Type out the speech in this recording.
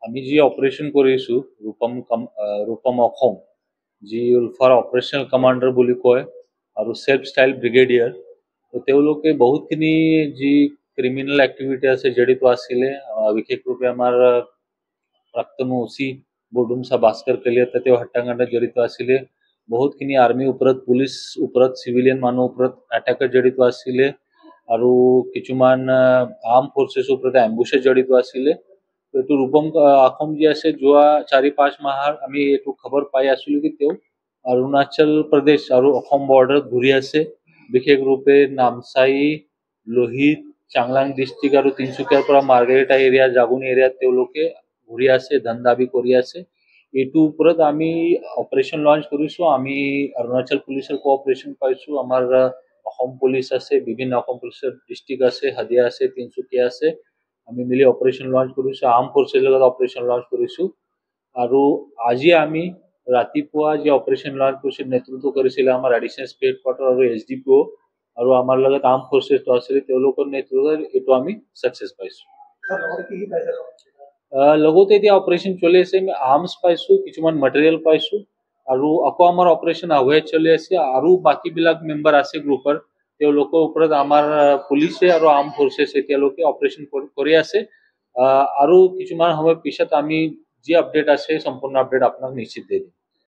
আমি যি অপাৰেশ্যন কৰিছো ৰূপম অসম, যি উলফাৰ অপাৰেশ্যনেল কমাণ্ডাৰ বুলি কয় আৰু সেল্ফ ষ্টাইল ব্ৰিগেডিয়াৰ, তো তেওঁলোকে বহুতখিনি যি ক্ৰিমিনেল এক্টিভিটি আছে জড়িত আছিলে। বিশেষৰূপে আমাৰ প্ৰাক্তন ওচি বৰডুমচা ভাস্কৰ কলিয়াতা তেওঁ হত্যাকাণ্ডত জড়িত আছিলে। বহুতখিনি আৰ্মি ওপৰত, পুলিচ ওপৰত, চিভিলিয়ান মানুহ ওপৰত এটাকত জড়িত আছিলে আৰু কিছুমান আৰ্ম ফৰ্চেছ ওপৰত এম্বুছত জড়িত আছিলে। তো এইটো ৰূপম অসম যি আছে, যোৱা 4-5 মাহৰ আমি এইটো খবৰ পাই আছিলোঁ কি তেওঁ অৰুণাচল প্ৰদেশ আৰু অসম বৰ্ডাৰত ঘূৰি আছে। বিশেষৰূপে নামচাই, লোহিত, চাংলাং ডিষ্ট্ৰিক্ট আৰু তিনচুকীয়াৰ পৰা মাৰ্ঘেৰিটা এৰিয়া, জাগুনি এৰিয়াত তেওঁলোকে ঘূৰি আছে, ধন দাবী কৰি আছে। এইটোৰ ওপৰত আমি অপাৰেশ্যন লঞ্চ কৰিছোঁ। আমি অৰুণাচল পুলিচৰ কোঅপাৰেশ্যন পাইছোঁ। আমাৰ অসম পুলিচ আছে, বিভিন্ন অসম পুলিচৰ ডিষ্ট্ৰিক্ট আছে, হাদিয়া আছে, তিনচুকীয়া আছে। আমি মিলি অপাৰেশ্যন লঞ্চ কৰিছোঁ, আৰ্ম ফৰ্চেছৰ লগত অপাৰেশ্যন লঞ্চ কৰিছোঁ। আৰু আজি আমি ৰাতিপুৱা যি অপাৰেশ্যন লঞ্চ কৰিছিল, নেতৃত্ব কৰিছিলে আমাৰ এডিশ্যনেল স্পেচ হেডকোৱাৰ্টাৰ আৰু SDPO, আৰু আমাৰ লগত আৰ্ম ফৰ্চেছটো আছিলে, তেওঁলোকৰ নেতৃত্বত এইটো আমি ছাকচেছ পাইছোঁ। লগতে এতিয়া অপাৰেশ্যন চলি আছে, আমি আৰ্মছ পাইছোঁ, কিছুমান মেটেৰিয়েল পাইছোঁ, আৰু আকৌ আমাৰ অপাৰেশ্যন আগুৱাই চলি আছে। আৰু বাকীবিলাক মেম্বাৰ আছে গ্ৰুপৰ, তেওঁলোকৰ ওপৰত আমাৰ পুলিচে আৰু আৰ্ম ফৰ্চেছ এতিয়ালৈকে অপাৰেশ্যন কৰি আছে। আৰু কিছুমান সময় পিছত আমি যি আপডেট আছে সম্পূৰ্ণ আপডেট আপোনাক নিশ্চিত দি দিম।